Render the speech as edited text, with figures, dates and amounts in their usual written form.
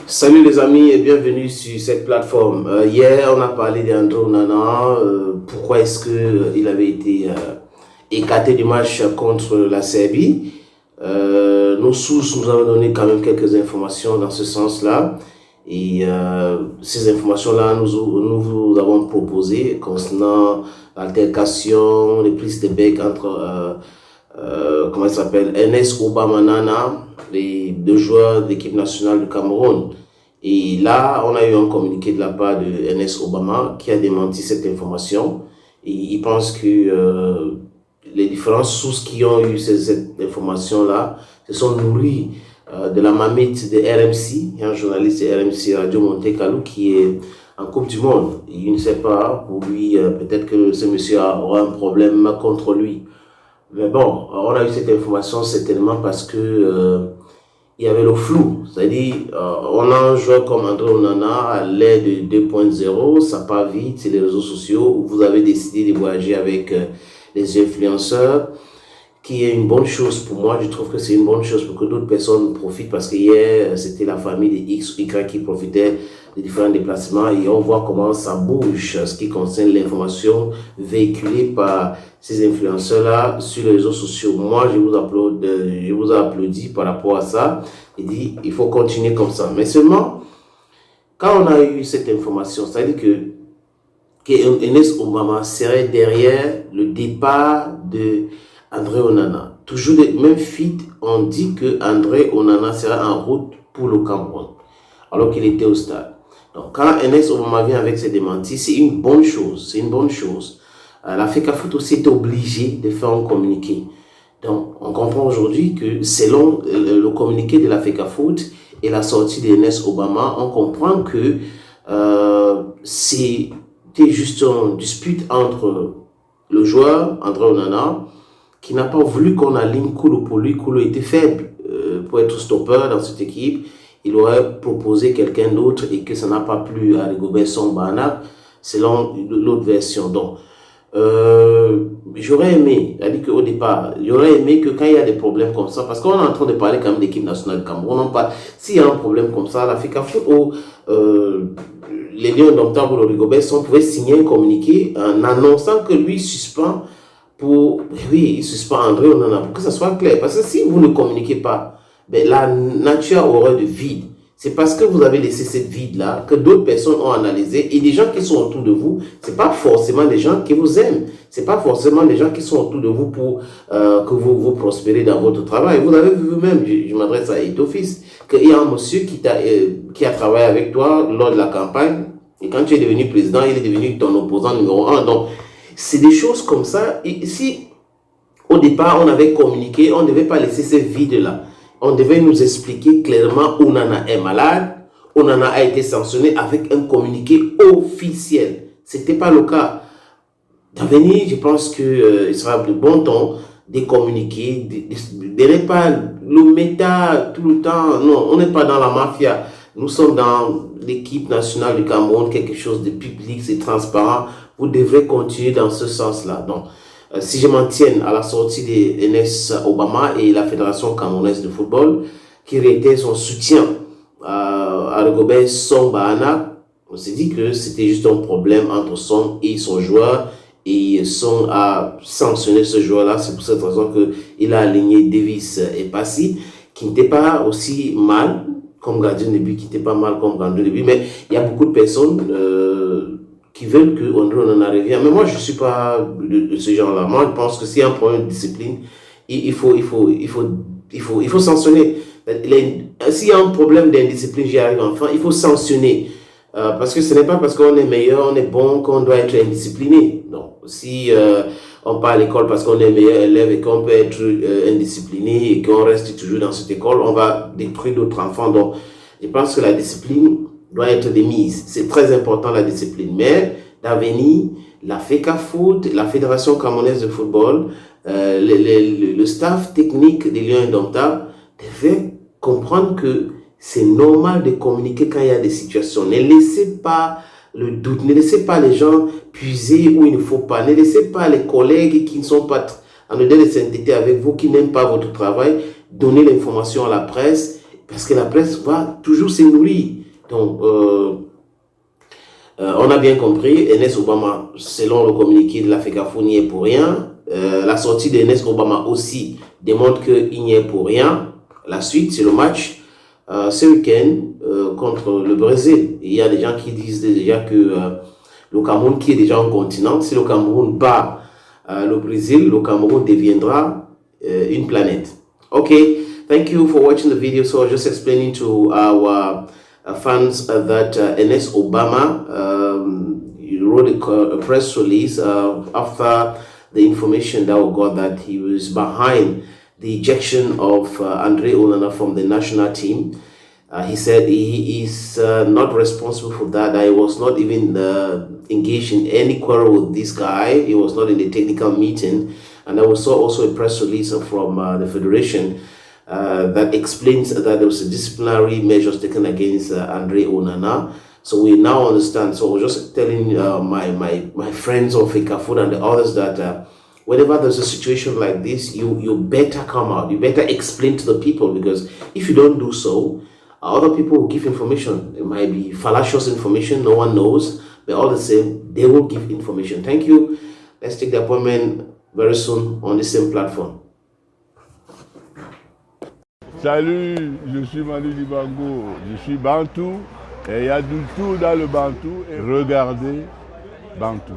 Salut les amis et bienvenue sur cette plateforme. Hier, on a parlé d'André Onana. Pourquoi est-ce qu'il avait été écarté du match contre la Serbie? Nos sources nous ont donné quand même quelques informations dans ce sens-là. Et ces informations-là, nous vous avons proposé concernant l'altercation, les prises de bec entre comment il s'appelle, NS Obamanana, les deux joueurs de l'équipe nationale du Cameroun. Et là, on a eu un communiqué de la part de NS Obama qui a démenti cette information. Et il pense que les différentes sources qui ont eu cette information-là se sont nourries de la mamite de RMC. Il y a un journaliste de RMC Radio Monte Carlo qui est en Coupe du Monde. Et il ne sait pas, pour lui, peut-être que ce monsieur aura un problème contre lui. Mais bon, on a eu cette information certainement parce que il y avait le flou. C'est-à-dire, on a un joueur comme André Onana à l'ère de 2.0, ça part vite, c'est les réseaux sociaux, où vous avez décidé de voyager avec les influenceurs, qui est une bonne chose pour moi. Je trouve que c'est une bonne chose pour que d'autres personnes profitent parce que hier, c'était la famille de X ou Y qui profitait des différents déplacements et on voit comment ça bouge ce qui concerne l'information véhiculée par ces influenceurs-là sur les réseaux sociaux. Moi, je vous applaudis par rapport à ça et dit il faut continuer comme ça. Mais seulement, quand on a eu cette information, c'est-à-dire que Enes Obama serait derrière le départ de André Onana. Toujours les mêmes feeds, on dit que André Onana sera en route pour le Cameroun, alors qu'il était au stade. Donc, quand Enes Obama vient avec ses démentis, c'est une bonne chose. C'est une bonne chose. La FECAFOOT aussi est obligée de faire un communiqué. Donc, on comprend aujourd'hui que selon le communiqué de la FECAFOOT et la sortie d'Enes Obama, on comprend que c'était juste une dispute entre le joueur, André Onana, qui n'a pas voulu qu'on aligne Koulo pour lui. Koulo était faible pour être stopper dans cette équipe. Il aurait proposé quelqu'un d'autre et que ça n'a pas plu à Rigobert Song-Bahana, selon l'autre version. Donc, j'aurais aimé, il a dit qu'au départ, j'aurais aimé que quand il y a des problèmes comme ça, parce qu'on est en train de parler quand même d'équipe nationale du Cameroun, s'il y a un problème comme ça, la FECAFOOT ou les Lions d'Octobre ou le Rigobert Song pouvaient signer un communiqué en annonçant que lui suspend oui, il suspend André Onana pour que ça soit clair. Parce que si vous ne communiquez pas, ben, la nature aura de vide. C'est parce que vous avez laissé cette vide-là que d'autres personnes ont analysé et les gens qui sont autour de vous, c'est pas forcément des gens qui vous aiment. C'est pas forcément des gens qui sont autour de vous pour que vous prospérez dans votre travail. Vous avez vu vous-même, je m'adresse à Etofis, qu'il y a un monsieur qui a travaillé avec toi lors de la campagne et quand tu es devenu président, il est devenu ton opposant numéro un. Donc, c'est des choses comme ça. Et si au départ on avait communiqué, on ne devait pas laisser ce vide-là. On devait nous expliquer clairement Onana est malade, Onana a été sanctionné avec un communiqué officiel. Ce n'était pas le cas. D'avenir, je pense qu'il sera de bon ton de communiquer, de ne pas le méta tout le temps. Non, on n'est pas dans la mafia. Nous sommes dans l'équipe nationale du Cameroun, quelque chose de public, c'est transparent. Vous devrez continuer dans ce sens-là. Donc, si je m'en tiens à la sortie d'Enes Obama et la Fédération camerounaise de football, qui réitère son soutien à Rigobert Song-Bahana, on s'est dit que c'était juste un problème entre Song et son joueur, et Song a sanctionné ce joueur-là. C'est pour cette raison qu'il a aligné Davis et Passy, qui n'était pas aussi mal comme gardien de but, qui n'était pas mal comme gardien de but, mais il y a beaucoup de personnes qui veulent que André Onana revienne. Mais moi, je ne suis pas de ce genre-là. Moi, je pense que s'il y a un problème de discipline, il faut sanctionner. S'il y a un problème d'indiscipline, j'y arrive enfin, il faut sanctionner. Parce que ce n'est pas parce qu'on est meilleur, on est bon, qu'on doit être indiscipliné. Non. Si on part à l'école parce qu'on est meilleur élève et qu'on peut être indiscipliné et qu'on reste toujours dans cette école, on va détruire d'autres enfants. Donc, je pense que la discipline doit être démise. C'est très important la discipline. Mais d'avenir, la FECAFOOT, la Fédération camerounaise de football, le staff technique des Lions indomptables devait comprendre que c'est normal de communiquer quand il y a des situations. Ne laissez pas le doute, ne laissez pas les gens puiser où il ne faut pas. Ne laissez pas les collègues qui ne sont pas en odeur de sainteté avec vous, qui n'aiment pas votre travail, donner l'information à la presse parce que la presse va toujours se nourrir. Donc, on a bien compris, Ernest Obama, selon le communiqué de la FECAFO, n'y est pour rien. La sortie d'Ernest Obama aussi démontre qu'il n'y est pour rien. La suite, c'est le match ce week-end contre le Brésil. Il y a des gens qui disent déjà que le Cameroun, qui est déjà un continent, si le Cameroun bat le Brésil, le Cameroun deviendra une planète. Okay, thank you for watching the video. So I was just explaining to our fans that Ernest Obama wrote a press release after the information that we got that he was behind the ejection of Andre Onana from the national team. He said he is not responsible for that. I was not even engaged in any quarrel with this guy. He was not in the technical meeting. And I saw also a press release from the Federation that explains that there was a disciplinary measures taken against Andre Onana. So we now understand. So I was just telling my friends of FECAFOOT and the others that whenever there's a situation like this, you better come out. You better explain to the people, because if you don't do so, other people will give information. It might be fallacious information, no one knows, but all the same, they will give information. Thank you. Let's take the appointment very soon on the same platform. Salut, je suis Manu Dibango, je suis Bantou et il y a du tout dans le Bantou. Et regardez Bantou.